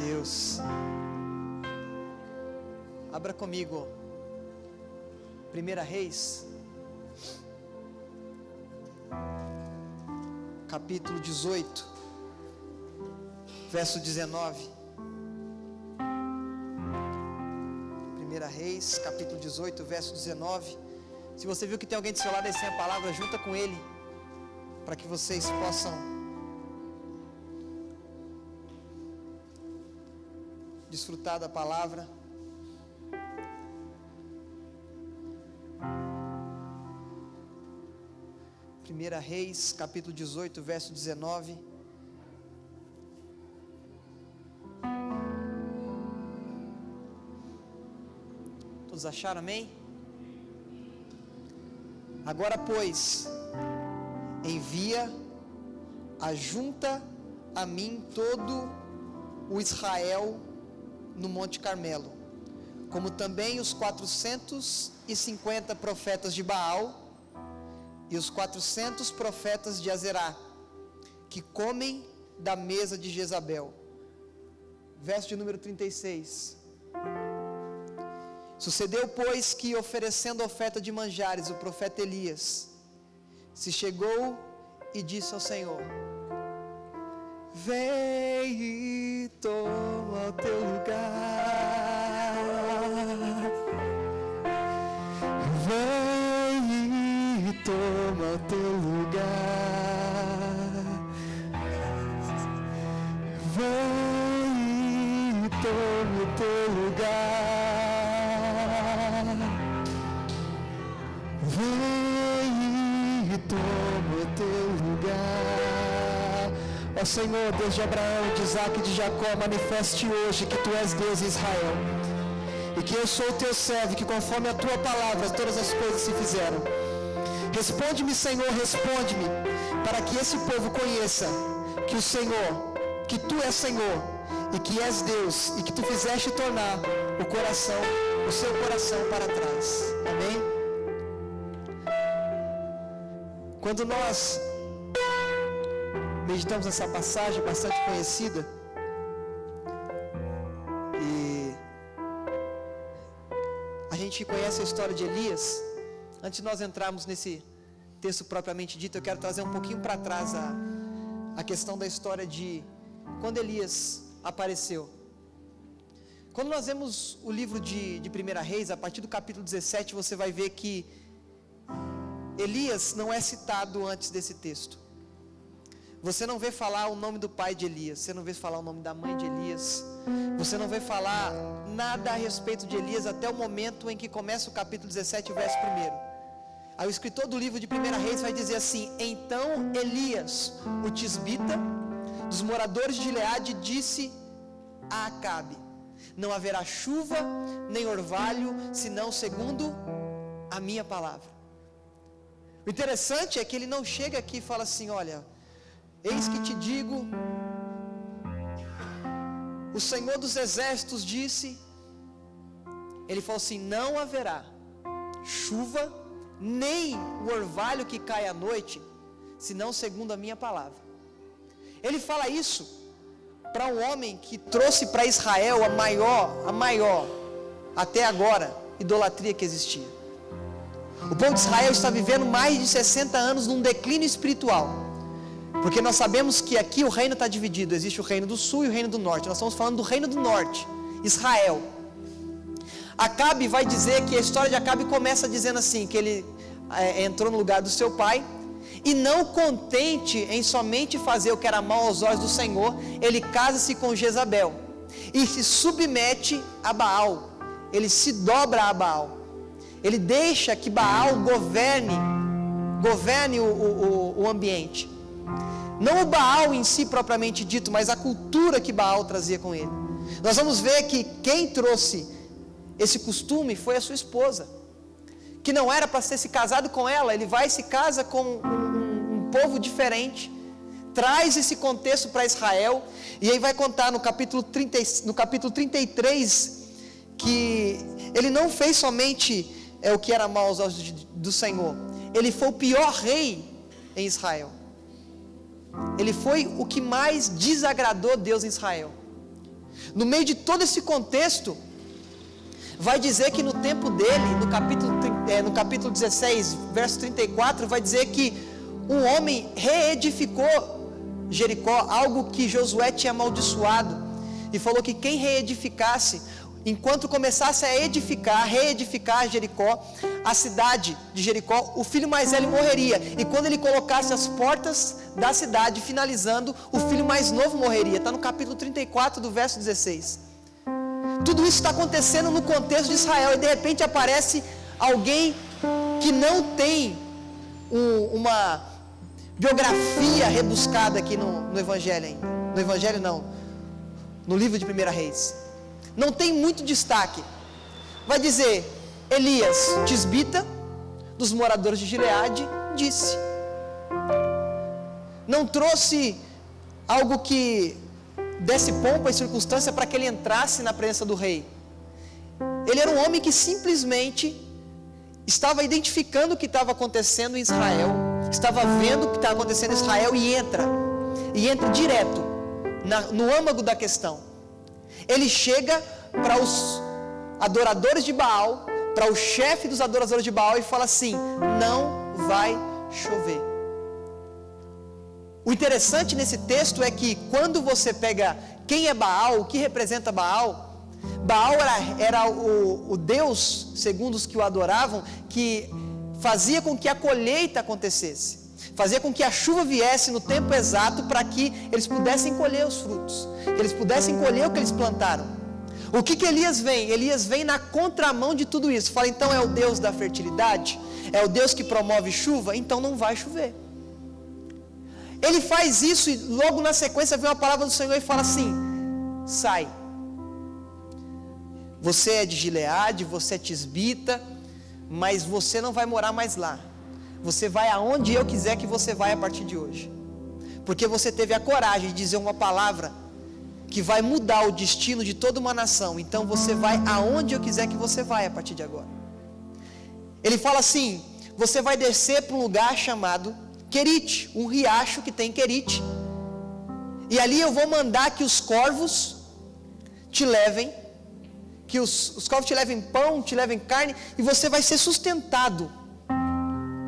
Deus. Abra comigo 1 Reis, capítulo 18, verso 19. 1 Reis, capítulo 18, verso 19. Se você viu que tem alguém do seu lado aí sem a palavra, junta com ele, para que vocês possam desfrutar da palavra. Primeira Reis, capítulo 18, verso 19. Todos acharam, amém? Agora, pois, envia, ajunta a mim todo o Israel no Monte Carmelo, como também os 450 profetas de Baal e os 400 profetas de Azerá, que comem da mesa de Jezabel. Verso de número 36. Sucedeu, pois, que oferecendo oferta de manjares, o profeta Elias se chegou e disse ao Senhor: vem e toma o teu lugar, vem e toma o teu lugar, vem e toma o teu lugar, vem e toma o teu lugar. Ó Senhor, Deus de Abraão, de Isaac e de Jacó, manifeste hoje que Tu és Deus em Israel, e que eu sou o Teu servo, que conforme a Tua palavra todas as coisas se fizeram. Responde-me, Senhor, responde-me, para que esse povo conheça que o Senhor, que Tu és Senhor, e que és Deus, e que Tu fizeste tornar o seu coração para trás. Amém? Quando nós meditamos nessa passagem bastante conhecida, e a gente conhece a história de Elias. Antes de nós entrarmos nesse texto propriamente dito, eu quero trazer um pouquinho para trás a questão da história de quando Elias apareceu. Quando nós vemos o livro de 1 Reis, a partir do capítulo 17, você vai ver que Elias não é citado antes desse texto. Você não vê falar o nome do pai de Elias, você não vê falar o nome da mãe de Elias, você não vê falar nada a respeito de Elias até o momento em que começa o capítulo 17, verso 1. Aí o escritor do livro de 1 Reis vai dizer assim: então Elias, o tisbita, dos moradores de Gileade, disse a Acabe: não haverá chuva nem orvalho, senão segundo a minha palavra. O interessante é que ele não chega aqui e fala assim: olha, eis que te digo, o Senhor dos Exércitos disse. Ele falou assim: não haverá chuva, nem o orvalho que cai à noite, senão segundo a minha palavra. Ele fala isso para um homem que trouxe para Israel a maior, até agora, idolatria que existia. O povo de Israel está vivendo mais de 60 anos num declínio espiritual. Porque nós sabemos que aqui o reino está dividido. Existe o reino do sul e o reino do norte. Nós estamos falando do reino do norte, Israel. Acabe vai dizer que a história de Acabe começa dizendo assim, que ele entrou no lugar do seu pai, e não contente em somente fazer o que era mal aos olhos do Senhor, ele casa-se com Jezabel e se submete a Baal. Ele se dobra a Baal. Ele deixa que Baal governe o ambiente. Não o Baal em si propriamente dito, mas a cultura que Baal trazia com ele. Nós vamos ver que quem trouxe esse costume foi a sua esposa, que não era para ter se casado com ela. Ele vai e se casa com um povo diferente, traz esse contexto para Israel, e aí vai contar no capítulo 33, que ele não fez somente o que era mal aos olhos do Senhor, ele foi o pior rei em Israel. Ele foi o que mais desagradou Deus em Israel. No meio de todo esse contexto, vai dizer que no tempo dele, no capítulo 16, verso 34, vai dizer que um homem reedificou Jericó, algo que Josué tinha amaldiçoado, e falou que quem reedificasse, enquanto começasse a reedificar Jericó, a cidade de Jericó, o filho mais velho morreria, e quando ele colocasse as portas da cidade, finalizando, o filho mais novo morreria. Está no capítulo 34 do verso 16. Tudo isso está acontecendo no contexto de Israel, e de repente aparece alguém que não tem uma biografia rebuscada aqui no Evangelho ainda. No Evangelho não, no livro de 1 Reis. Não tem muito destaque. Vai dizer, Elias, tisbita, dos moradores de Gileade, disse. Não trouxe algo que desse pompa e circunstância para que ele entrasse na presença do rei. Ele era um homem que simplesmente estava identificando o que estava acontecendo em Israel, estava vendo o que estava acontecendo em Israel e entra direto no âmago da questão. Ele chega para os adoradores de Baal, para o chefe dos adoradores de Baal, e fala assim: não vai chover. O interessante nesse texto é que quando você pega quem é Baal, o que representa Baal, Baal era o Deus, segundo os que o adoravam, que fazia com que a colheita acontecesse, fazia com que a chuva viesse no tempo exato para que eles pudessem colher os frutos, que eles pudessem colher o que eles plantaram. O que Elias vem? Elias vem na contramão de tudo isso. Fala, então é o Deus da fertilidade? É o Deus que promove chuva? Então não vai chover. Ele faz isso e logo na sequência vem uma palavra do Senhor e fala assim: sai. Você é de Gileade, você é tisbita, mas você não vai morar mais lá. Você vai aonde eu quiser que você vai a partir de hoje. Porque você teve a coragem de dizer uma palavra que vai mudar o destino de toda uma nação. Então você vai aonde eu quiser que você vai a partir de agora. Ele fala assim: você vai descer para um lugar chamado Querite, um riacho que tem em Querite. E ali eu vou mandar que os corvos te levem, que os corvos te levem pão, te levem carne, e você vai ser sustentado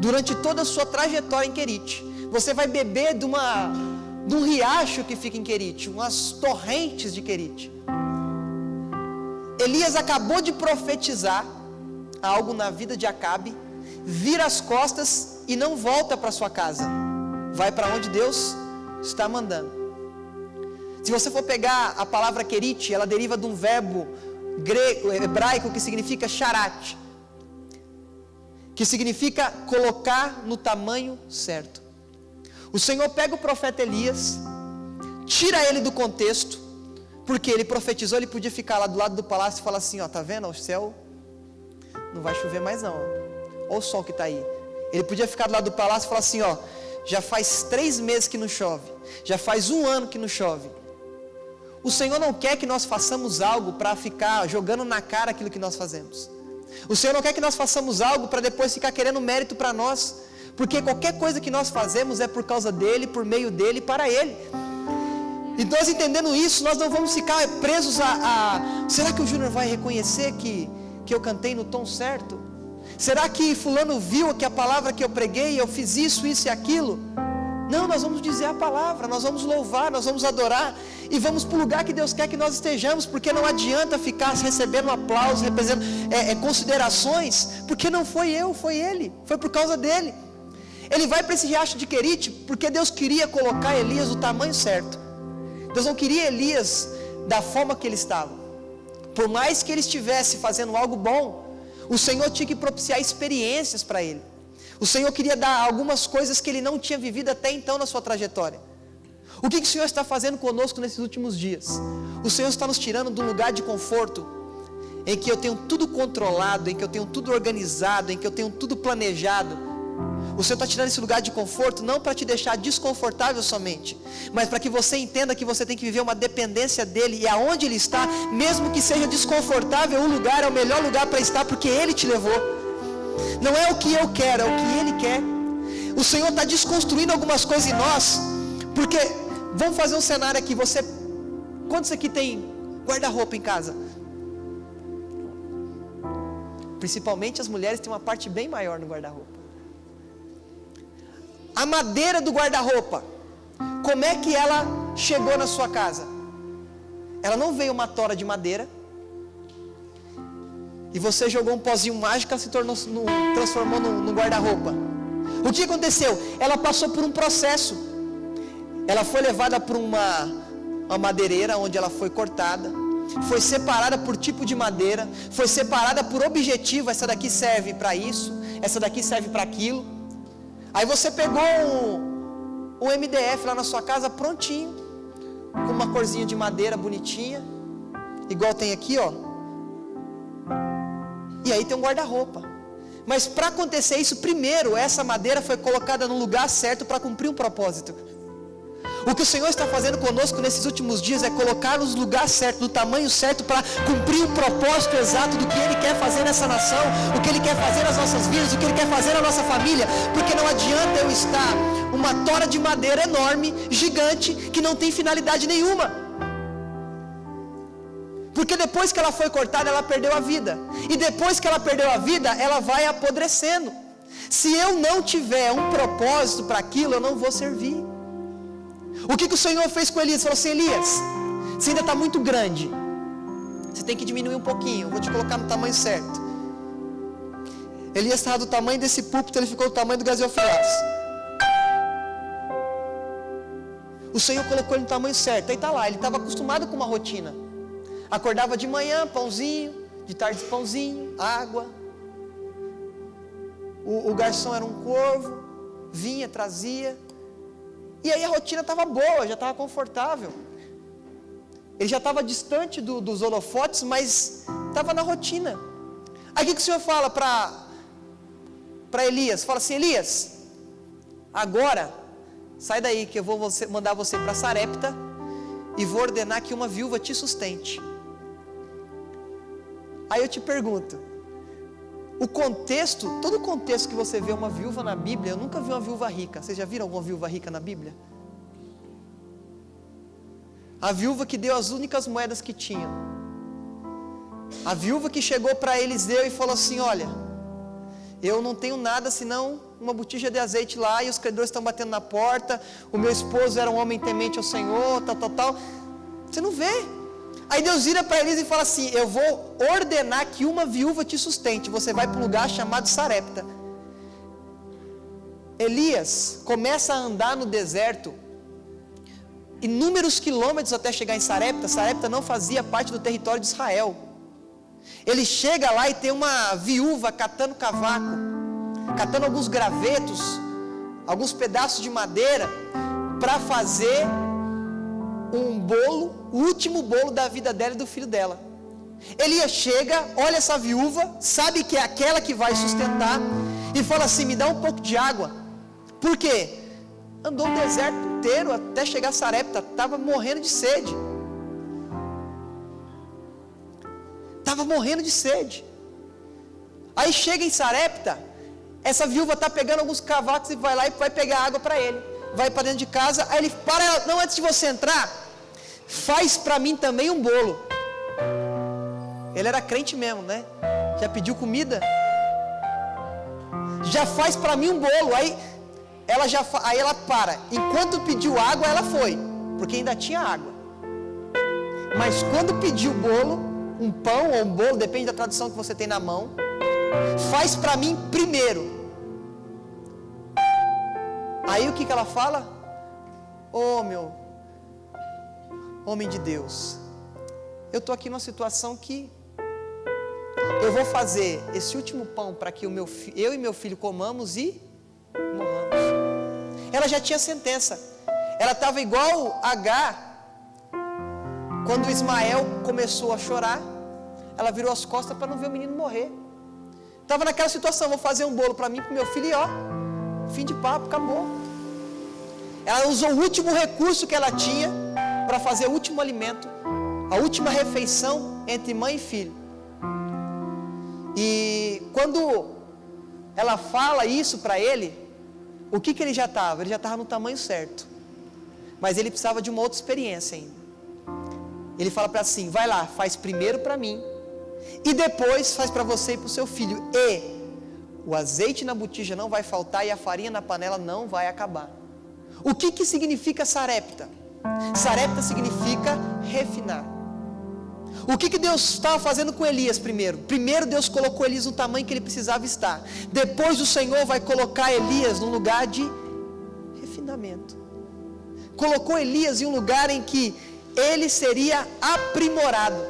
durante toda a sua trajetória em Querite. Você vai beber de um riacho que fica em Querite, umas torrentes de Querite. Elias acabou de profetizar algo na vida de Acabe, vira as costas e não volta para sua casa, vai para onde Deus está mandando. Se você for pegar a palavra Querite, ela deriva de um verbo hebraico que significa charat, que significa colocar no tamanho certo. O Senhor pega o profeta Elias, tira ele do contexto, porque ele profetizou, ele podia ficar lá do lado do palácio e falar assim: ó, tá vendo, o céu não vai chover mais não, olha o sol que está aí. Ele podia ficar do lado do palácio e falar assim: ó, já faz 3 meses que não chove, já faz 1 ano que não chove. O Senhor não quer que nós façamos algo para ficar jogando na cara aquilo que nós fazemos. O Senhor não quer que nós façamos algo para depois ficar querendo mérito para nós, porque qualquer coisa que nós fazemos é por causa dele, por meio dele, para ele. E nós entendendo isso, nós não vamos ficar presos será que o Júnior vai reconhecer que eu cantei no tom certo? Será que fulano viu que a palavra que eu preguei, eu fiz isso e aquilo? Não, nós vamos dizer a palavra, nós vamos louvar, nós vamos adorar, e vamos para o lugar que Deus quer que nós estejamos, porque não adianta ficar recebendo aplausos, recebendo considerações, porque não foi eu, foi ele, foi por causa dele. Ele vai para esse riacho de Querite, porque Deus queria colocar Elias do tamanho certo. Deus não queria Elias da forma que ele estava. Por mais que ele estivesse fazendo algo bom, o Senhor tinha que propiciar experiências para ele. O Senhor queria dar algumas coisas que ele não tinha vivido até então na sua trajetória. O que o Senhor está fazendo conosco nesses últimos dias? O Senhor está nos tirando de um lugar de conforto, em que eu tenho tudo controlado, em que eu tenho tudo organizado, em que eu tenho tudo planejado. O Senhor está tirando esse lugar de conforto não para te deixar desconfortável somente, mas para que você entenda que você tem que viver uma dependência dEle, e aonde Ele está, mesmo que seja desconfortável, o lugar é o melhor lugar para estar, porque Ele te levou. Não é o que eu quero, é o que Ele quer. O Senhor está desconstruindo algumas coisas em nós, porque, vamos fazer um cenário aqui, quantos aqui tem Guarda-roupa em casa. Principalmente as mulheres têm uma parte bem maior no guarda-roupa. A madeira do guarda-roupa, como é que ela chegou na sua casa? Ela não veio uma tora de madeira e você jogou um pozinho mágico, ela se transformou num guarda-roupa. O que aconteceu? Ela passou por um processo. Ela foi levada por uma madeireira, onde ela foi cortada, foi separada por tipo de madeira, foi separada por objetivo. Essa daqui serve para isso, essa daqui serve para aquilo. Aí você pegou um MDF lá na sua casa prontinho, com uma corzinha de madeira bonitinha, igual tem aqui, ó. E aí tem um guarda-roupa. Mas para acontecer isso, primeiro essa madeira foi colocada no lugar certo para cumprir um propósito. O que o Senhor está fazendo conosco nesses últimos dias é colocar-nos no lugar certo, no tamanho certo, para cumprir o propósito exato do que Ele quer fazer nessa nação, o que Ele quer fazer nas nossas vidas, o que Ele quer fazer na nossa família. Porque não adianta eu estar uma tora de madeira enorme, gigante, que não tem finalidade nenhuma. Porque depois que ela foi cortada, ela perdeu a vida. E depois que ela perdeu a vida, ela vai apodrecendo. Se eu não tiver um propósito para aquilo, eu não vou servir. O que o Senhor fez com Elias? Falou assim: Elias, você ainda está muito grande, você tem que diminuir um pouquinho, vou te colocar no tamanho certo. Elias estava do tamanho desse púlpito, ele ficou do tamanho do gasofilaço. O Senhor colocou ele no tamanho certo. Aí está lá, ele estava acostumado com uma rotina. Acordava de manhã, pãozinho, de tarde pãozinho, água. O garçom era um corvo, vinha, trazia. E aí a rotina estava boa, já estava confortável. Ele já estava distante dos holofotes, mas estava na rotina. Aí o que o Senhor fala para Elias? Fala assim: Elias, agora sai daí que eu vou mandar você para Sarepta e vou ordenar que uma viúva te sustente. Aí eu te pergunto, todo o contexto que você vê uma viúva na Bíblia, eu nunca vi uma viúva rica. Vocês já viram alguma viúva rica na Bíblia? A viúva que deu as únicas moedas que tinham. A viúva que chegou para Eliseu e falou assim: olha, eu não tenho nada senão uma botija de azeite lá, e os credores estão batendo na porta, o meu esposo era um homem temente ao Senhor, tal. Você não vê. Aí Deus vira para Elias e fala assim: eu vou ordenar que uma viúva te sustente, você vai para um lugar chamado Sarepta. Elias começa a andar no deserto, inúmeros quilômetros até chegar em Sarepta. Sarepta não fazia parte do território de Israel. Ele chega lá e tem uma viúva catando cavaco, catando alguns gravetos, alguns pedaços de madeira, para fazer um bolo, o último bolo da vida dela e do filho dela. Elias chega, olha essa viúva, sabe que é aquela que vai sustentar, e fala assim: me dá um pouco de água. Por quê? Andou o deserto inteiro até chegar a Sarepta, estava morrendo de sede. Estava morrendo de sede. Aí chega em Sarepta, essa viúva está pegando alguns cavacos e vai lá e vai pegar água para ele. Vai para dentro de casa, aí ele para ela: não, antes de você entrar, faz para mim também um bolo. Ele era crente mesmo, né? Já pediu comida? Já faz para mim um bolo. Aí ela para. Enquanto pediu água, ela foi, porque ainda tinha água. Mas quando pediu o bolo, um pão ou um bolo, depende da tradução que você tem na mão, faz para mim primeiro. Aí o que ela fala? Oh, meu homem de Deus, eu estou aqui numa situação que eu vou fazer esse último pão para que eu e meu filho comamos e morramos. Ela já tinha sentença. Ela estava igual Agar, quando Ismael começou a chorar, ela virou as costas para não ver o menino morrer. Estava naquela situação: vou fazer um bolo para mim e para o meu filho, e ó, fim de papo, acabou. Ela usou o último recurso que ela tinha para fazer o último alimento, a última refeição entre mãe e filho. E quando ela fala isso para ele, o que ele já estava? Ele já estava no tamanho certo, mas ele precisava de uma outra experiência ainda. Ele fala para assim, vai lá, faz primeiro para mim, e depois faz para você e para o seu filho, e o azeite na botija não vai faltar, e a farinha na panela não vai acabar. O que significa sarepta? Sarepta significa refinar. O que Deus estava fazendo com Elias primeiro? Primeiro Deus colocou Elias no tamanho que ele precisava estar. Depois o Senhor vai colocar Elias num lugar de refinamento. Colocou Elias em um lugar em que ele seria aprimorado.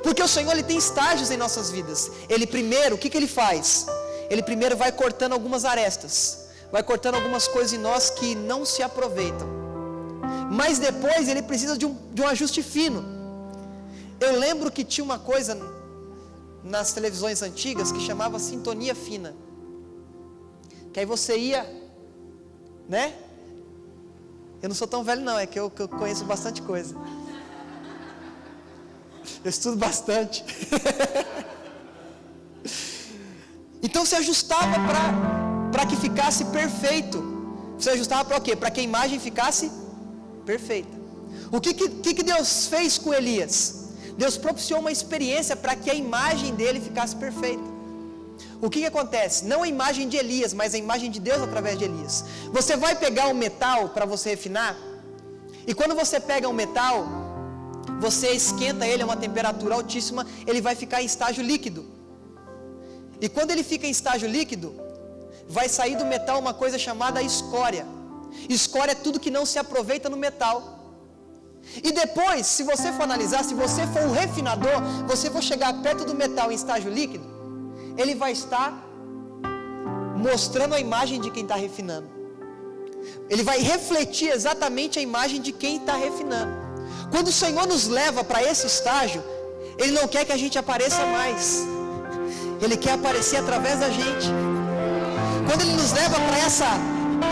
Porque o Senhor, ele tem estágios em nossas vidas. Ele primeiro, o que ele faz? Ele primeiro vai cortando algumas arestas. Vai cortando algumas coisas em nós que não se aproveitam. Mas depois ele precisa de um ajuste fino. Eu lembro que tinha uma coisa nas televisões antigas que chamava sintonia fina. Que aí você ia, né? Eu não sou tão velho não, é que eu conheço bastante coisa. Eu estudo bastante. Então se ajustava para que ficasse perfeito. Você ajustava para o quê? Para que a imagem ficasse perfeita. O que Deus fez com Elias? Deus propiciou uma experiência para que a imagem dele ficasse perfeita. O que acontece? Não a imagem de Elias, mas a imagem de Deus através de Elias. Você vai pegar um metal para você refinar, e quando você pega um metal, você esquenta ele a uma temperatura altíssima, ele vai ficar em estágio líquido. E quando ele fica em estágio líquido, vai sair do metal uma coisa chamada escória. Escória é tudo que não se aproveita no metal. E depois, se você for analisar, se você for um refinador, você for chegar perto do metal em estágio líquido, ele vai estar mostrando a imagem de quem está refinando. Ele vai refletir exatamente a imagem de quem está refinando. Quando o Senhor nos leva para esse estágio, Ele não quer que a gente apareça mais. Ele quer aparecer através da gente. Quando Ele nos leva para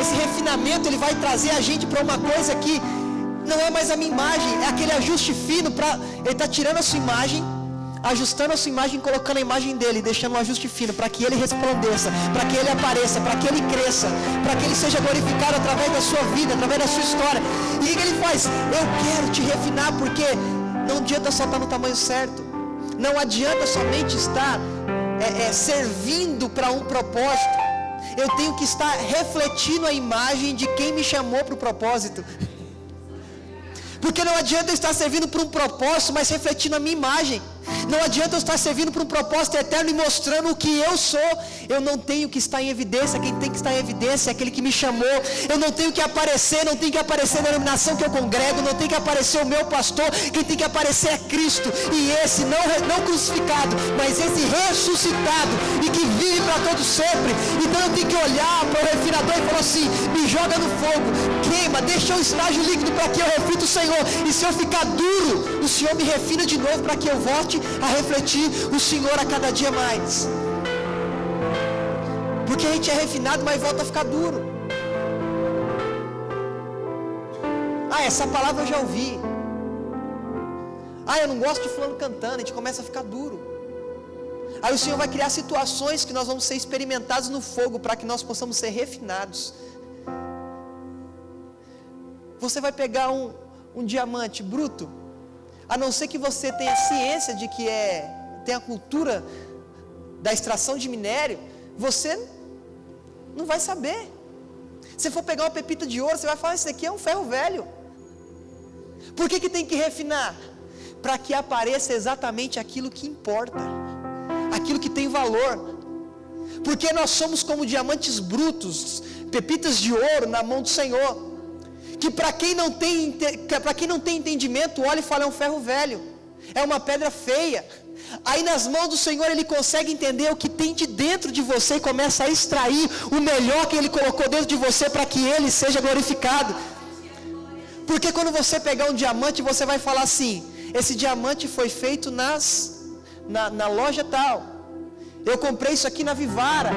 esse refinamento, Ele vai trazer a gente para uma coisa que não é mais a minha imagem, é aquele ajuste fino. Ele está tirando a sua imagem, ajustando a sua imagem, colocando a imagem dele, deixando um ajuste fino, para que ele resplandeça, para que ele apareça, para que ele cresça, para que ele seja glorificado através da sua vida, através da sua história. E o que ele faz? Eu quero te refinar, porque não adianta só estar no tamanho certo, não adianta somente estar servindo para um propósito. Eu tenho que estar refletindo a imagem de quem me chamou para o propósito. Porque não adianta eu estar servindo por um propósito, mas refletindo a minha imagem. Não adianta eu estar servindo por um propósito eterno e mostrando o que eu sou. Eu não tenho que estar em evidência. Quem tem que estar em evidência é aquele que me chamou. Eu não tenho que aparecer, não tem que aparecer a denominação que eu congrego, não tem que aparecer o meu pastor. Quem tem que aparecer é Cristo. E esse não crucificado, mas esse ressuscitado e que vive para todo sempre. Então eu tenho que olhar para o refinador e falar assim: me joga no fogo, queima, deixa o estágio líquido para que eu reflita o Senhor. E se eu ficar duro, o Senhor me refina de novo para que eu volte a refletir o Senhor a cada dia mais. Porque a gente é refinado, mas volta a ficar duro. Essa palavra eu já ouvi. Eu não gosto de fulano cantando. A gente começa a ficar duro. Aí o Senhor vai criar situações que nós vamos ser experimentados no fogo, para que nós possamos ser refinados. Você vai pegar um diamante bruto, a não ser que você tenha ciência de que tem a cultura da extração de minério, você não vai saber. Se for pegar uma pepita de ouro, você vai falar: isso aqui é um ferro velho. Por que tem que refinar? Para que apareça exatamente aquilo que importa, aquilo que tem valor. Porque nós somos como diamantes brutos, pepitas de ouro na mão do Senhor, que para quem não tem entendimento, olha e fala: é um ferro velho, é uma pedra feia. Aí nas mãos do Senhor Ele consegue entender o que tem de dentro de você e começa a extrair o melhor que Ele colocou dentro de você, para que Ele seja glorificado. Porque quando você pegar um diamante, você vai falar assim: esse diamante foi feito na loja tal, eu comprei isso aqui na Vivara.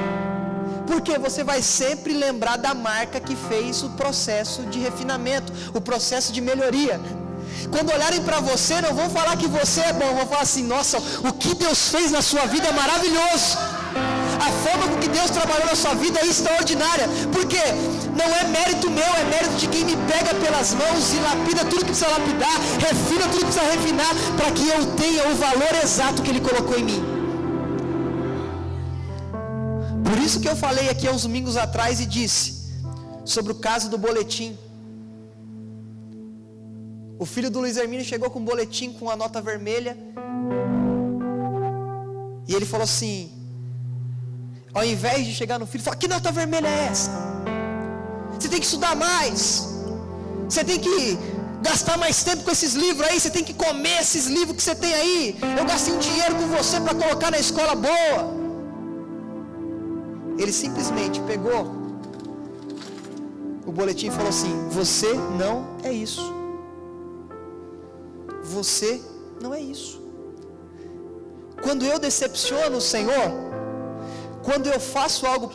Porque você vai sempre lembrar da marca que fez o processo de refinamento, o processo de melhoria. Quando olharem para você, não vão falar que você é bom, vão falar assim: nossa, o que Deus fez na sua vida é maravilhoso. A forma com que Deus trabalhou na sua vida é extraordinária, porque não é mérito meu, é mérito de quem me pega pelas mãos e lapida tudo que precisa lapidar, refina tudo que precisa refinar, para que eu tenha o valor exato que Ele colocou em mim. Por isso que eu falei aqui há uns domingos atrás e disse sobre o caso do boletim. O filho do Luiz Hermínio chegou com um boletim com a nota vermelha. E ele falou assim, ao invés de chegar no filho, fala, que nota vermelha é essa? Você tem que estudar mais. Você tem que gastar mais tempo com esses livros aí. Você tem que comer esses livros que você tem aí. Eu gastei um dinheiro com você para colocar na escola boa. Ele simplesmente pegou o boletim e falou assim, você não é isso. Você não é isso. Quando eu decepciono o Senhor, quando eu faço algo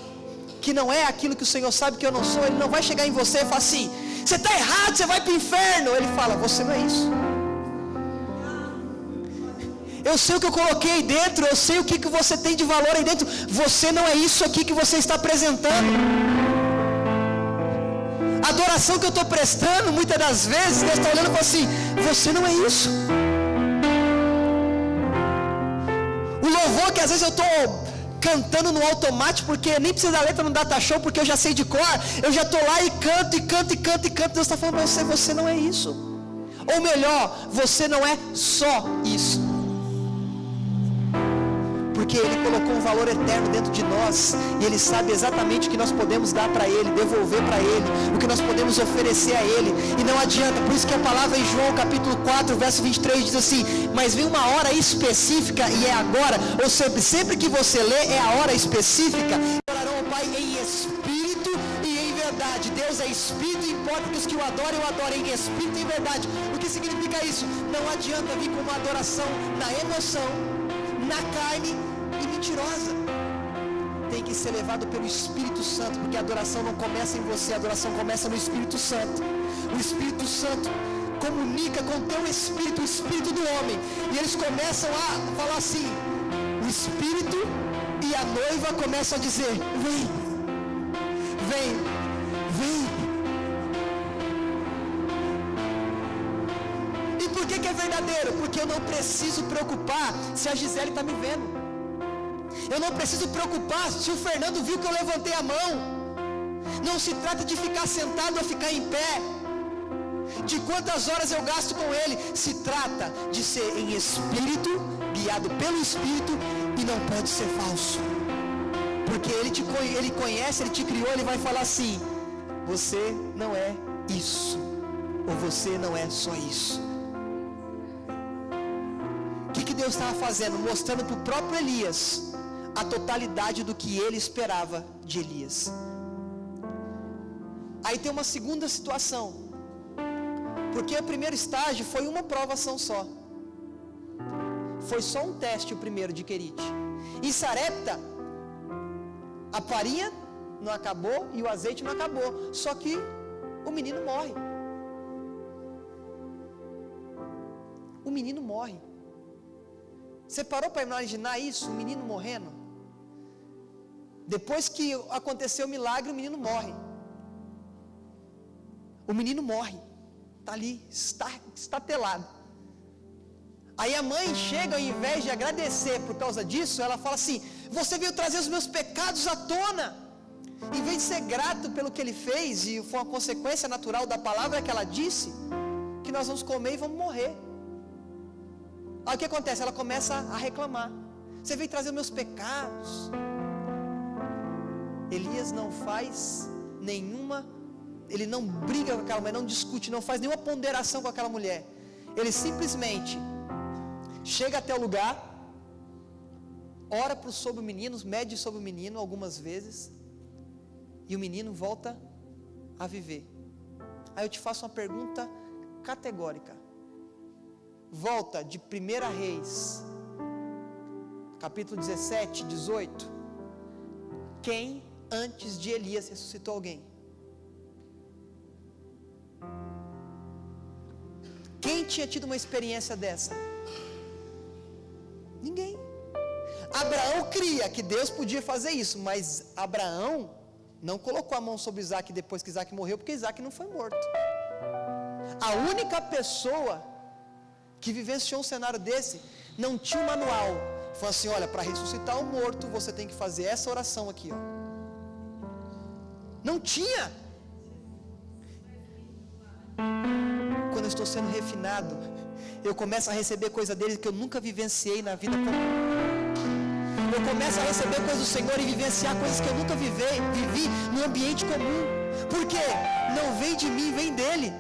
que não é aquilo que o Senhor sabe que eu não sou, Ele não vai chegar em você e falar assim, você está errado, você vai para o inferno. Ele fala, você não é isso. Eu sei o que eu coloquei aí dentro, eu sei o que você tem de valor aí dentro. Você não é isso aqui que você está apresentando. A adoração que eu estou prestando, muitas das vezes, Deus está olhando e fala assim, você não é isso. O louvor que às vezes eu estou cantando no automático, porque nem precisa da letra no data show, porque eu já sei de cor, eu já estou lá e canto, e canto, e canto, e canto. Deus está falando para você, você não é isso. Ou melhor, você não é só isso. Porque Ele colocou um valor eterno dentro de nós, e Ele sabe exatamente o que nós podemos dar para Ele, devolver para Ele, o que nós podemos oferecer a Ele, e não adianta. Por isso que a palavra em João capítulo 4, verso 23 diz assim, mas vem uma hora específica e é agora, ou sempre que você lê é a hora específica. Adorarão o Pai em espírito e em verdade. Deus é espírito e importa que os que o adorem em espírito e em verdade. O que significa isso? Não adianta vir com uma adoração na emoção, na carne e mentirosa. Tem que ser levado pelo Espírito Santo, porque a adoração não começa em você, a adoração começa no Espírito Santo. O Espírito Santo comunica com o teu espírito, o espírito do homem, e eles começam a falar assim, o Espírito e a noiva começam a dizer, vem, vem, vem. E por que é verdadeiro? Porque eu não preciso preocupar se a Gisele está me vendo. Eu não preciso preocupar se o Fernando viu que eu levantei a mão. Não se trata de ficar sentado ou ficar em pé, de quantas horas eu gasto com ele. Se trata de ser em espírito, guiado pelo Espírito, e não pode ser falso. Porque Ele conhece, Ele te criou, Ele vai falar assim, você não é isso, ou você não é só isso. O que Deus estava fazendo? Mostrando para o próprio Elias a totalidade do que ele esperava de Elias. Aí tem uma segunda situação, porque o primeiro estágio foi uma provação só. Foi só um teste o primeiro de Querite. Em Sarepta, a farinha não acabou e o azeite não acabou, só que o menino morre. O menino morre. Você parou para imaginar isso? Um menino morrendo? Depois que aconteceu o milagre, o menino morre. O menino morre. Está ali, estatelado. Aí a mãe chega, ao invés de agradecer por causa disso, ela fala assim, você veio trazer os meus pecados à tona. Em vez de ser grato pelo que ele fez, e foi uma consequência natural da palavra que ela disse, que nós vamos comer e vamos morrer. Aí o que acontece? Ela começa a reclamar. Você veio trazer os meus pecados. Elias não faz nenhuma, ele não briga com aquela mulher, não discute, não faz nenhuma ponderação com aquela mulher. Ele simplesmente chega até o lugar, ora sobre o menino, mede sobre o menino algumas vezes, e o menino volta a viver. Aí eu te faço uma pergunta categórica. Volta de 1 Reis, capítulo 17, 18. Quem antes de Elias ressuscitou alguém? Quem tinha tido uma experiência dessa? Ninguém. Abraão cria que Deus podia fazer isso, mas Abraão não colocou a mão sobre Isaac depois que Isaac morreu, porque Isaac não foi morto. A única pessoa que vivenciou um cenário desse não tinha um manual. Falou assim: olha, para ressuscitar o morto você tem que fazer essa oração aqui, ó. Não tinha. Quando eu estou sendo refinado, eu começo a receber coisa dele que eu nunca vivenciei na vida comum. Eu começo a receber coisas do Senhor e vivenciar coisas que eu nunca vivi no ambiente comum. Por quê? Não vem de mim, vem dele.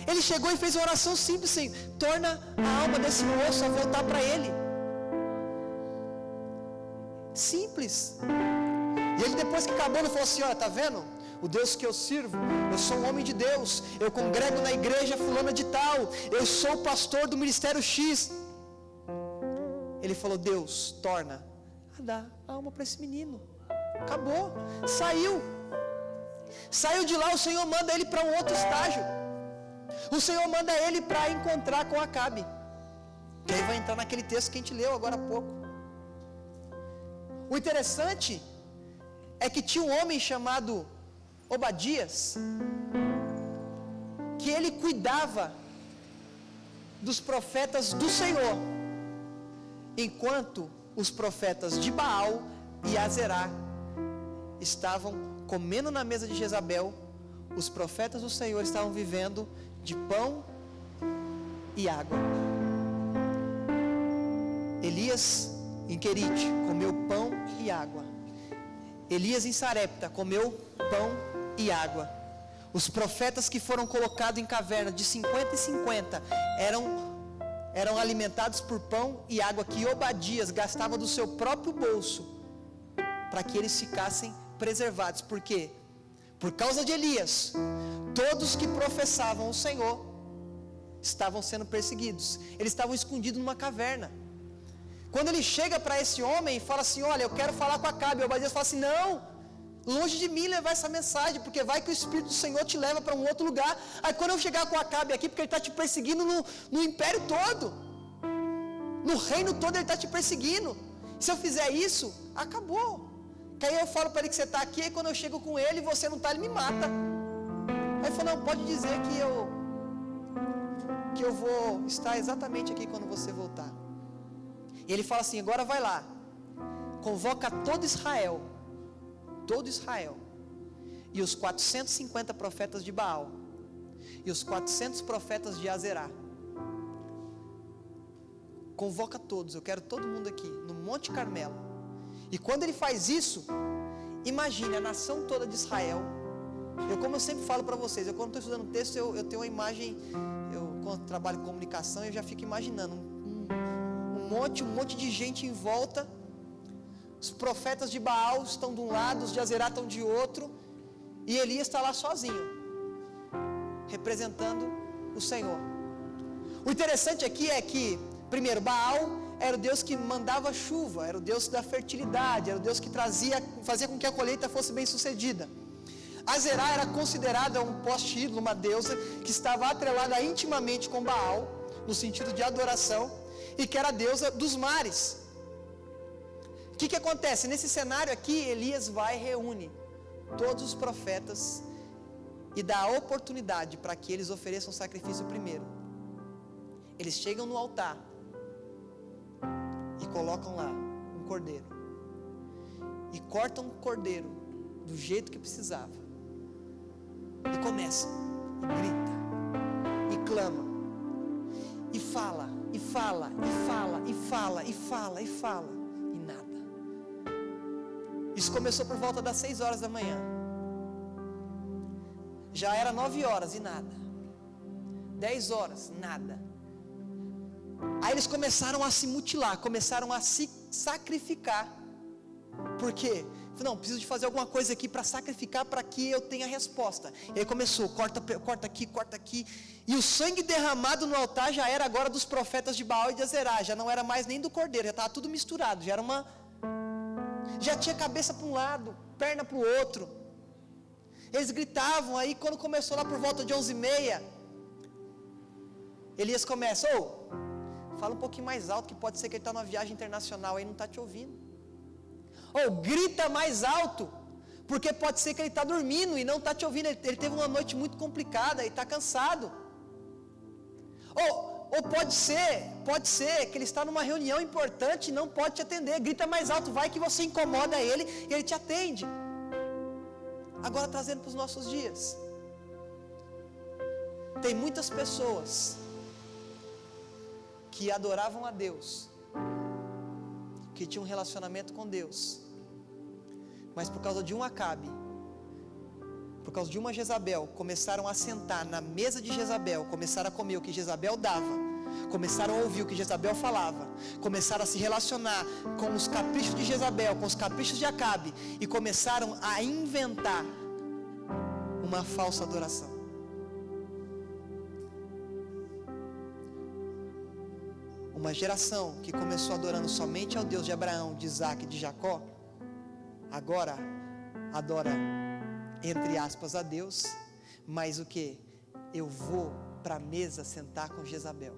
Ele chegou e fez uma oração simples assim: torna a alma desse moço a voltar para ele. Simples. E ele, depois que acabou, não falou assim: olha, tá vendo? O Deus que eu sirvo, eu sou um homem de Deus, eu congrego na igreja fulana de tal, eu sou o pastor do ministério X. Ele falou: Deus, torna a dar alma para esse menino. Acabou. Saiu de lá, o Senhor manda ele para um outro estágio. O Senhor manda ele para encontrar com Acabe, que aí vai entrar naquele texto que a gente leu agora há pouco. O interessante é que tinha um homem chamado Obadias, que ele cuidava dos profetas do Senhor, enquanto os profetas de Baal e Azerá estavam comendo na mesa de Jezabel. Os profetas do Senhor estavam vivendo de pão e água. Elias em Querite comeu pão e água. Elias em Sarepta comeu pão e água. Os profetas que foram colocados em caverna de 50 em 50 eram alimentados por pão e água que Obadias gastava do seu próprio bolso para que eles ficassem preservados. Por quê? Por causa de Elias, todos que professavam o Senhor estavam sendo perseguidos. Eles estavam escondidos numa caverna. Quando ele chega para esse homem e fala assim: olha, eu quero falar com Acabe, Obadias fala assim: não, longe de mim levar essa mensagem, porque vai que o Espírito do Senhor te leva para um outro lugar. Aí quando eu chegar com Acabe aqui, porque ele está te perseguindo no império todo, no reino todo ele está te perseguindo, se eu fizer isso, acabou. Que aí eu falo para ele que você está aqui, e quando eu chego com ele e você não está, ele me mata. Aí ele falou: não, pode dizer que eu vou estar exatamente aqui quando você voltar. E ele fala assim: agora vai lá, convoca todo Israel, e os 450 profetas de Baal, e os 400 profetas de Azerá. Convoca todos, eu quero todo mundo aqui, no Monte Carmelo. E quando ele faz isso, imagine a nação toda de Israel. Como eu sempre falo para vocês, quando estou estudando texto, eu tenho uma imagem, quando trabalho com comunicação, eu já fico imaginando um monte de gente em volta. Os profetas de Baal estão de um lado, os de Azerá estão de outro, e Elias está lá sozinho, representando o Senhor. O interessante aqui é que, primeiro, Baal era o Deus que mandava chuva, era o Deus da fertilidade, era o Deus que fazia com que a colheita fosse bem sucedida. Azerá era considerada um poste ídolo, uma deusa que estava atrelada intimamente com Baal, no sentido de adoração, e que era a deusa dos mares. O que acontece? Nesse cenário aqui, Elias vai e reúne todos os profetas e dá a oportunidade para que eles ofereçam sacrifício primeiro. Eles chegam no altar e colocam lá um cordeiro, e cortam o cordeiro do jeito que precisava, e começam, e grita, e clama, e fala, e fala, e fala, e fala, e fala, e fala, e nada. Isso começou por volta das 6 horas da manhã. Já era 9 horas e nada. 10 horas, nada. Aí eles começaram a se mutilar, começaram a se sacrificar. Por quê? Não, preciso de fazer alguma coisa aqui para sacrificar, para que eu tenha resposta. E aí começou, corta aqui. E o sangue derramado no altar já era agora dos profetas de Baal e de Azerá. Já não era mais nem do cordeiro, já estava tudo misturado. Já tinha cabeça para um lado, perna para o outro. Eles gritavam. Aí quando começou lá por volta de 11h30, Elias começa: Fala um pouquinho mais alto, que pode ser que ele está numa viagem internacional aí e não está te ouvindo. Ou grita mais alto, porque pode ser que ele está dormindo e não está te ouvindo. Ele teve uma noite muito complicada e está cansado. Ou pode ser que ele está numa reunião importante e não pode te atender. Grita mais alto, vai que você incomoda ele e ele te atende. Agora trazendo para os nossos dias. Tem muitas pessoas que adoravam a Deus, que tinham um relacionamento com Deus, mas por causa de um Acabe, por causa de uma Jezabel, começaram a sentar na mesa de Jezabel, começaram a comer o que Jezabel dava, começaram a ouvir o que Jezabel falava, começaram a se relacionar com os caprichos de Jezabel, com os caprichos de Acabe, e começaram a inventar uma falsa adoração. Uma geração que começou adorando somente ao Deus de Abraão, de Isaac e de Jacó, agora adora, entre aspas, a Deus, mas o que? Eu vou para a mesa sentar com Jezabel.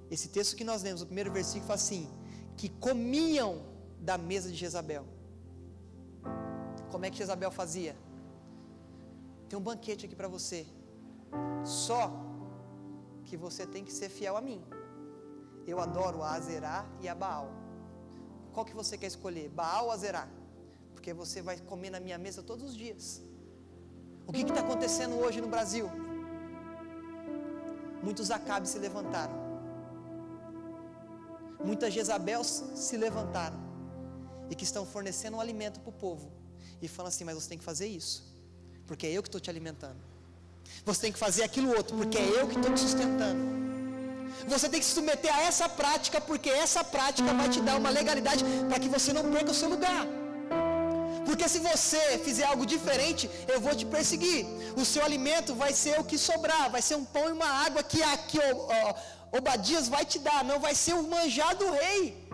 Esse texto que nós lemos, o primeiro versículo fala assim, que comiam da mesa de Jezabel. Como é que Jezabel fazia? Tem um banquete aqui para você, só que você tem que ser fiel a mim. Eu adoro a Azerá e a Baal. Qual que você quer escolher? Baal ou Azerá? Porque você vai comer na minha mesa todos os dias. O que está acontecendo hoje no Brasil? Muitos Acabes se levantaram. Muitas Jezabels se levantaram. E que estão fornecendo um alimento para o povo. E falam assim, mas você tem que fazer isso, porque é eu que estou te alimentando. Você tem que fazer aquilo outro, porque é eu que estou te sustentando. Você tem que se submeter a essa prática, porque essa prática vai te dar uma legalidade para que você não perca o seu lugar. Porque se você fizer algo diferente, eu vou te perseguir. O seu alimento vai ser o que sobrar, vai ser um pão e uma água que Obadias vai te dar, não vai ser o manjar do rei.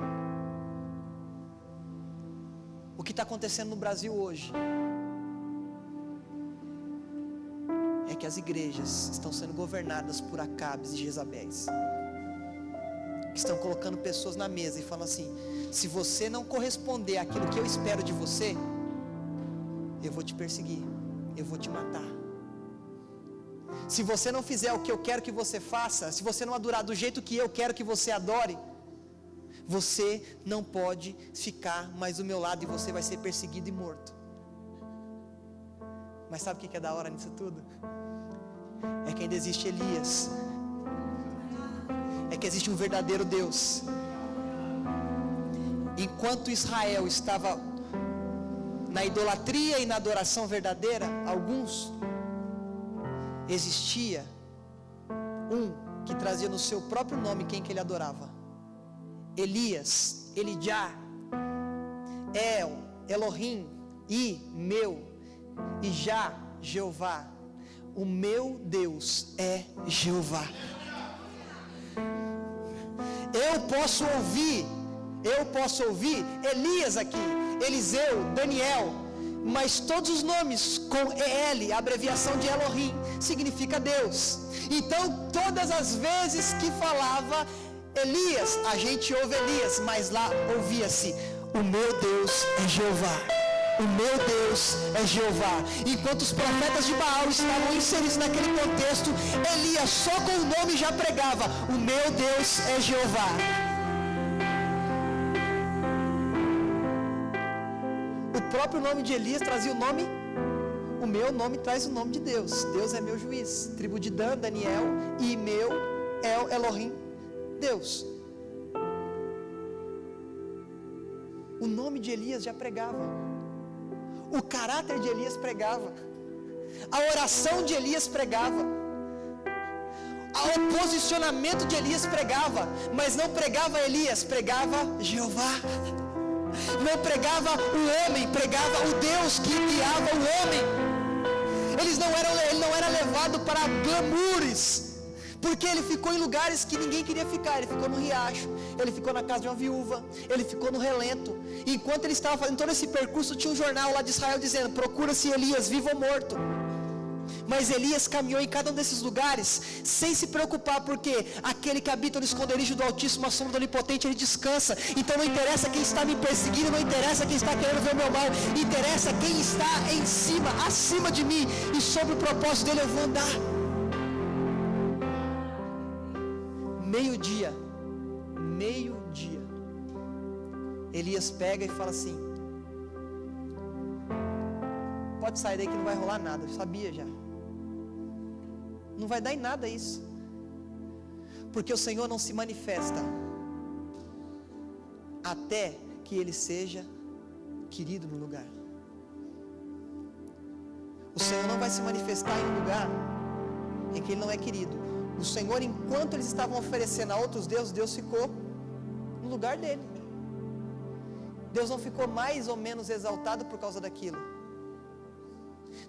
O que está acontecendo no Brasil hoje é que as igrejas estão sendo governadas por Acabes e Jezabéis, que estão colocando pessoas na mesa e falando assim, se você não corresponder àquilo que eu espero de você, eu vou te perseguir, eu vou te matar. Se você não fizer o que eu quero que você faça, se você não adorar do jeito que eu quero que você adore, você não pode ficar mais do meu lado e você vai ser perseguido e morto. Mas sabe o que é da hora nisso tudo? É que ainda existe Elias. É que existe um verdadeiro Deus. Enquanto Israel estava na idolatria e na adoração verdadeira, existia um que trazia no seu próprio nome quem que ele adorava. Elias, Elijah, El, Elohim, meu, e já, Jeová. O meu Deus é Jeová. Eu posso ouvir Elias aqui, Eliseu, Daniel, mas todos os nomes com EL, a abreviação de Elohim, significa Deus. Então todas as vezes que falava Elias, a gente ouve Elias, mas lá ouvia-se, o meu Deus é Jeová. O meu Deus é Jeová. Enquanto os profetas de Baal estavam inseridos naquele contexto, Elias só com o nome já pregava, o meu Deus é Jeová. O próprio nome de Elias trazia o nome, o meu nome traz o nome de Deus. Deus é meu juiz. Tribo de Dan, Daniel, e meu Elohim, Deus. O nome de Elias já pregava. O caráter de Elias pregava. A oração de Elias pregava. O posicionamento de Elias pregava. Mas não pregava Elias, pregava Jeová. Não pregava o homem, pregava o Deus que guiava o homem. Ele não era levado para glamoures, porque ele ficou em lugares que ninguém queria ficar. Ele ficou no riacho, ele ficou na casa de uma viúva, ele ficou no relento. E enquanto ele estava fazendo todo esse percurso, tinha um jornal lá de Israel dizendo, procura-se Elias vivo ou morto. Mas Elias caminhou em cada um desses lugares sem se preocupar, porque aquele que habita no esconderijo do Altíssimo, a sombra do Onipotente, ele descansa. Então não interessa quem está me perseguindo, não interessa quem está querendo ver o meu mal, interessa quem está em cima, acima de mim, e sobre o propósito dele eu vou andar. Meio-dia, Elias pega e fala assim: pode sair daí que não vai rolar nada, eu sabia já. Não vai dar em nada isso, porque o Senhor não se manifesta até que Ele seja querido no lugar. O Senhor não vai se manifestar em um lugar em que Ele não é querido. O Senhor, enquanto eles estavam oferecendo a outros deuses, Deus ficou no lugar dele. Deus não ficou mais ou menos exaltado por causa daquilo.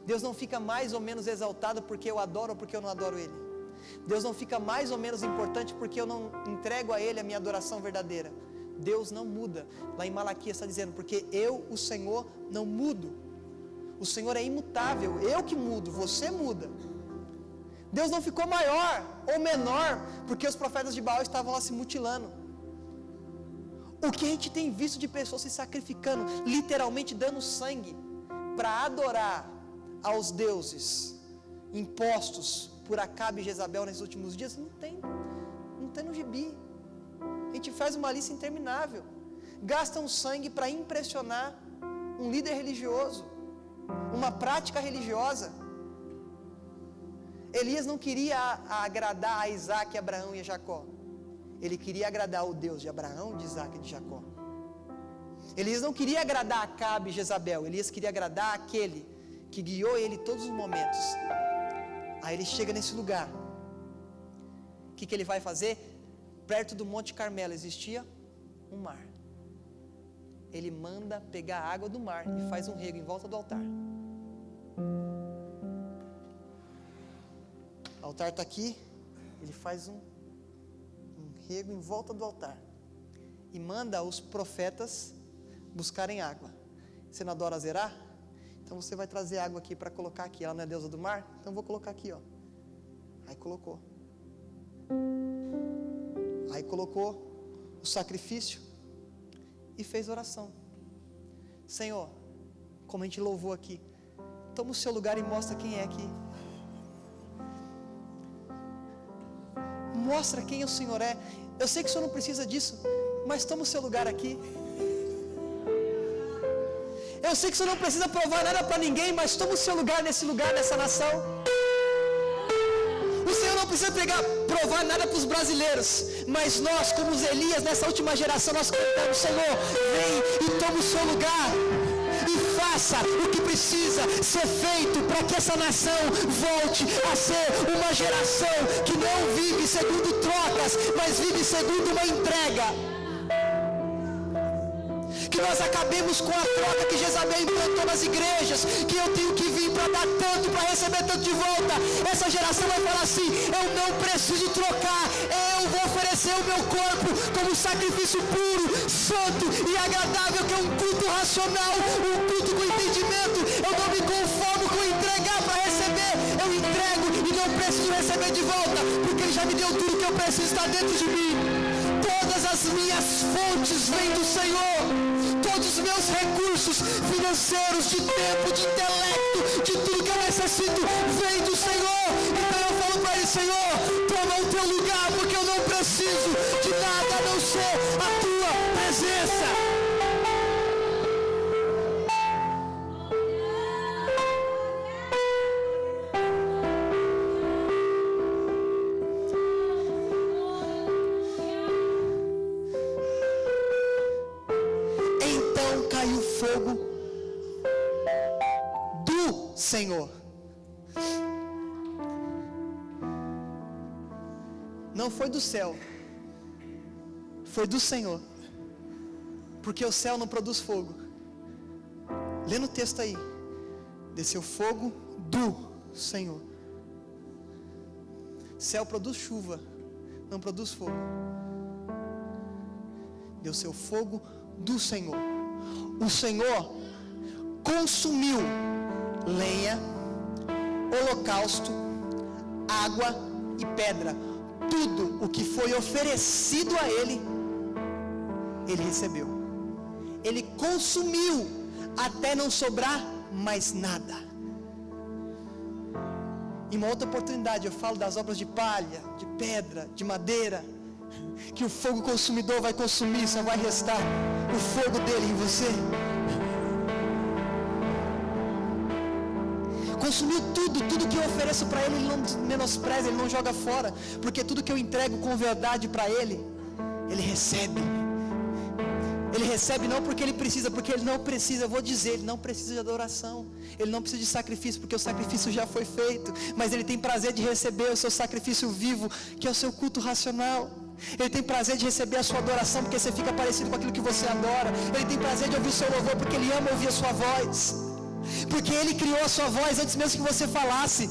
Deus não fica mais ou menos exaltado porque eu adoro ou porque eu não adoro Ele. Deus não fica mais ou menos importante porque eu não entrego a Ele a minha adoração verdadeira. Deus não muda. Lá em Malaquias está dizendo: porque eu, o Senhor, não mudo. O Senhor é imutável, eu que mudo, você muda. Deus não ficou maior ou menor porque os profetas de Baal estavam lá se mutilando. O que a gente tem visto de pessoas se sacrificando, literalmente dando sangue, para adorar aos deuses impostos por Acabe e Jezabel nesses últimos dias, não tem no gibi. A gente faz uma lista interminável, gasta um sangue para impressionar um líder religioso, uma prática religiosa. Elias não queria agradar a Isaac, Abraão e a Jacó. Ele queria agradar o Deus de Abraão, de Isaac e de Jacó. Elias não queria agradar Acabe e Jezabel. Elias queria agradar aquele que guiou ele todos os momentos. Aí ele chega nesse lugar. O que ele vai fazer? Perto do Monte Carmelo existia um mar. Ele manda pegar a água do mar e faz um rego em volta do altar. O altar está aqui. Ele faz um rego em volta do altar e manda os profetas buscarem água. Você não adora Zerá? Então você vai trazer água aqui para colocar aqui. Ela não é deusa do mar? Então eu vou colocar aqui, ó. Aí colocou o sacrifício e fez oração. Senhor, como a gente louvou aqui, toma o seu lugar e mostra quem é aqui. Mostra quem o Senhor é. Eu sei que o Senhor não precisa disso, mas toma o seu lugar aqui. Eu sei que o Senhor não precisa provar nada para ninguém, mas toma o seu lugar nesse lugar, nessa nação. O Senhor não precisa provar nada para os brasileiros, mas nós, como os Elias, nessa última geração, nós cantamos: Senhor, vem e toma o seu lugar e faça o que precisa ser feito para que essa nação volte a ser uma geração que não vive segundo trocas, mas vive segundo uma entrega. Que nós acabemos com a troca que Jezabel implantou nas igrejas, que eu tenho que vir para dar tanto, para receber tanto de volta. Essa geração vai falar assim: eu não preciso trocar, eu vou oferecer o meu corpo como sacrifício puro, santo e agradável, que é um culto racional, um culto com entendimento. Eu não me conformo com entregar para receber, eu entrego e não preciso receber de volta, porque Ele já me deu tudo que eu preciso, está dentro de mim. Todas as minhas fontes vêm do Senhor. Todos os meus recursos financeiros, de tempo, de intelecto, de tudo que eu necessito, vem do Senhor. Então eu falo para Ele: Senhor, toma o teu lugar, porque eu não preciso de nada a não ser a tua presença. Fogo do Senhor. Não foi do céu, foi do Senhor, porque o céu não produz fogo. Lê no texto aí: desceu fogo do Senhor. Céu produz chuva, não produz fogo. Desceu fogo do Senhor. O Senhor consumiu lenha, holocausto, água e pedra. Tudo o que foi oferecido a ele, ele recebeu. Ele consumiu até não sobrar mais nada. Em uma outra oportunidade eu falo das obras de palha, de pedra, de madeira, que o fogo consumidor vai consumir, só vai restar o fogo dele em você. Consumiu tudo que eu ofereço para ele, ele não menospreza, ele não joga fora, porque tudo que eu entrego com verdade para ele, ele recebe. Ele recebe não porque ele precisa, porque ele não precisa, eu vou dizer, ele não precisa de adoração, ele não precisa de sacrifício, porque o sacrifício já foi feito, mas ele tem prazer de receber o seu sacrifício vivo, que é o seu culto racional. Ele tem prazer de receber a sua adoração, porque você fica parecido com aquilo que você adora. Ele tem prazer de ouvir o seu louvor, porque ele ama ouvir a sua voz, porque ele criou a sua voz antes mesmo que você falasse,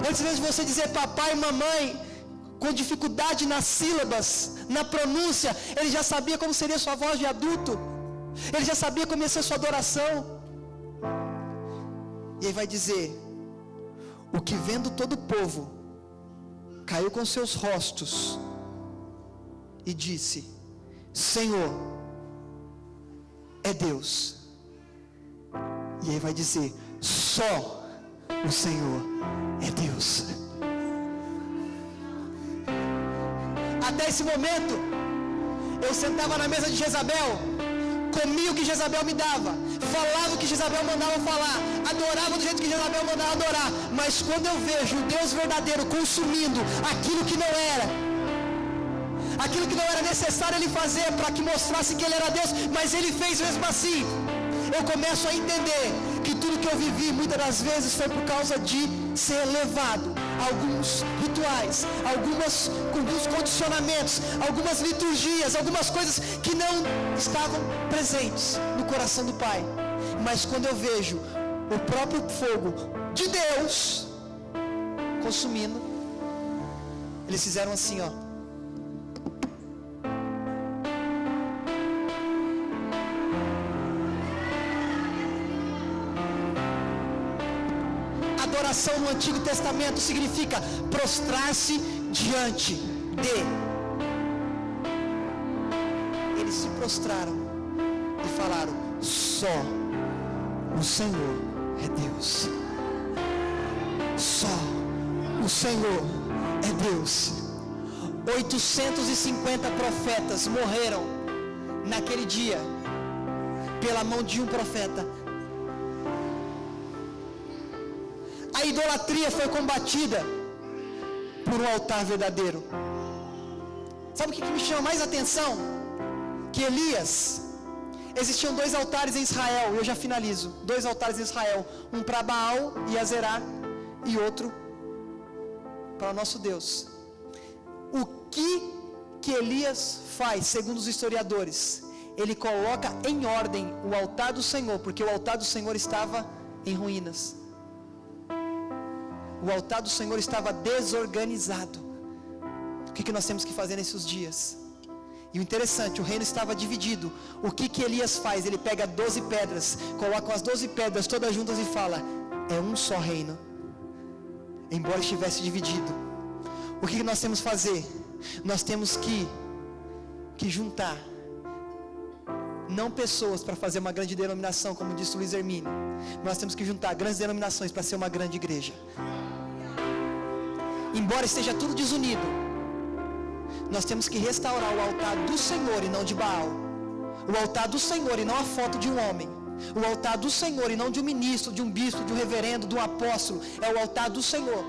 antes mesmo de você dizer papai e mamãe, com dificuldade nas sílabas, na pronúncia, ele já sabia como seria sua voz de adulto, ele já sabia como ia ser sua adoração. E aí vai dizer: o que vendo todo o povo, caiu com seus rostos e disse: Senhor é Deus. E aí vai dizer: só o Senhor é Deus. Até esse momento, eu sentava na mesa de Jezabel, comia o que Jezabel me dava, falava o que Jezabel mandava falar, adorava do jeito que Jezabel mandava adorar. Mas quando eu vejo o Deus verdadeiro consumindo aquilo que não era, aquilo que não era necessário ele fazer para que mostrasse que ele era Deus, mas ele fez mesmo assim, eu começo a entender que tudo que eu vivi muitas das vezes foi por causa de ser levado a alguns rituais, alguns condicionamentos, algumas liturgias, algumas coisas que não estavam presentes no coração do Pai. Mas quando eu vejo o próprio fogo de Deus consumindo, eles fizeram assim, ó. Adoração no Antigo Testamento significa prostrar-se diante de. Eles se prostraram e falaram: só o Senhor é Deus. Só o Senhor é Deus. 850 profetas morreram naquele dia pela mão de um profeta. A idolatria foi combatida por um altar verdadeiro. Sabe o que me chama mais atenção? Que Elias, existiam 2 altares em Israel, eu já finalizo, 2 altares em Israel, um para Baal e Azerá, e outro para o nosso Deus. O que Elias faz, segundo os historiadores? Ele coloca em ordem o altar do Senhor, porque o altar do Senhor estava em ruínas. O altar do Senhor estava desorganizado. O que nós temos que fazer nesses dias? E o interessante, o reino estava dividido. O que Elias faz? Ele pega 12 pedras, coloca as 12 pedras todas juntas e fala: é um só reino, embora estivesse dividido. O que nós temos que fazer? Nós temos que juntar, não pessoas para fazer uma grande denominação, como disse o Luiz Hermínio. Nós temos que juntar grandes denominações para ser uma grande igreja. Embora esteja tudo desunido, nós temos que restaurar o altar do Senhor e não de Baal, o altar do Senhor e não a foto de um homem, o altar do Senhor e não de um ministro, de um bispo, de um reverendo, de um apóstolo. É o altar do Senhor.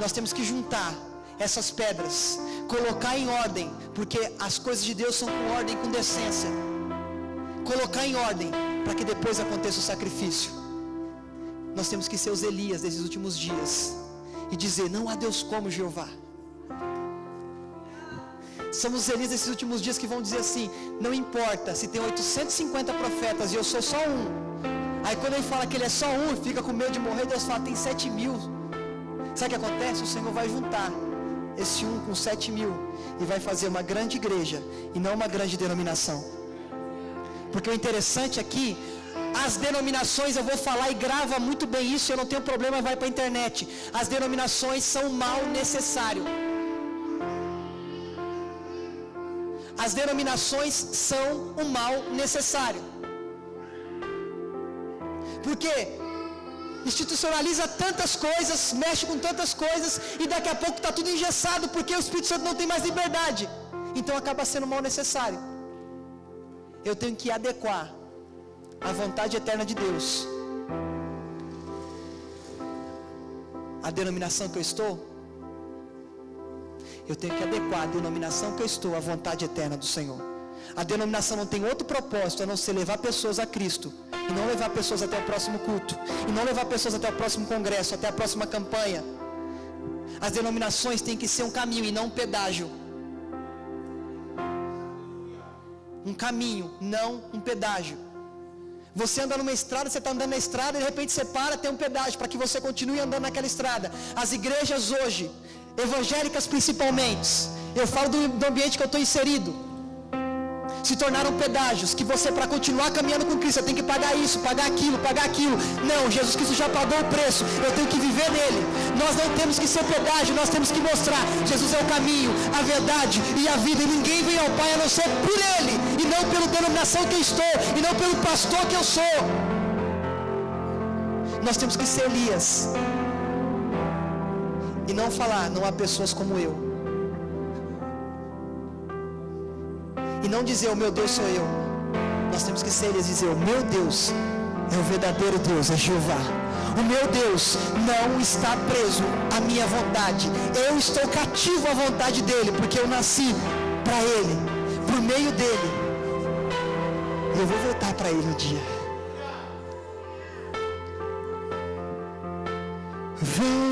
Nós temos que juntar essas pedras, colocar em ordem, porque as coisas de Deus são com ordem e com decência. Colocar em ordem para que depois aconteça o sacrifício. Nós temos que ser os Elias desses últimos dias e dizer: não há Deus como Jeová. Somos os Elias desses últimos dias que vão dizer assim: não importa se tem 850 profetas e eu sou só um. Aí quando ele fala que ele é só um, fica com medo de morrer, Deus fala: tem 7.000. Sabe o que acontece? O Senhor vai juntar esse um com 7.000 e vai fazer uma grande igreja e não uma grande denominação. Porque o interessante aqui, As denominações, eu vou falar e grava muito bem isso, eu não tenho problema, vai para a internet. As denominações são mal necessário. As denominações são um mal necessário. Porque institucionaliza tantas coisas, mexe com tantas coisas, e daqui a pouco está tudo engessado, porque o Espírito Santo não tem mais liberdade. Então acaba sendo mal necessário. Eu tenho que adequar a vontade eterna de Deus. A denominação que eu estou, eu tenho que adequar a denominação que eu estou à vontade eterna do Senhor. A denominação não tem outro propósito a não ser levar pessoas a Cristo, e não levar pessoas até o próximo culto, e não levar pessoas até o próximo congresso, até a próxima campanha. As denominações têm que ser um caminho e não um pedágio. Um caminho, não um pedágio. Você anda numa estrada, você está andando na estrada e de repente você para, tem um pedágio para que você continue andando naquela estrada. As igrejas hoje, evangélicas principalmente, eu falo do ambiente que eu estou inserido, se tornaram pedágios, que você, para continuar caminhando com Cristo, você tem que pagar isso, pagar aquilo. Não, Jesus Cristo já pagou o preço, eu tenho que viver nele. Nós não temos que ser pedágio, nós temos que mostrar, Jesus é o caminho, a verdade e a vida, e ninguém vem ao Pai a não ser por ele, e não pela denominação que eu estou, e não pelo pastor que eu sou. Nós temos que ser Elias, e não falar, não há pessoas como eu, e não dizer, o meu Deus sou eu. Nós temos que ser Elias e dizer, o meu Deus é o verdadeiro Deus, é Jeová. O meu Deus não está preso à minha vontade, eu estou cativo à vontade dele, porque eu nasci para ele, por meio dele, e eu vou voltar para ele um dia. Vem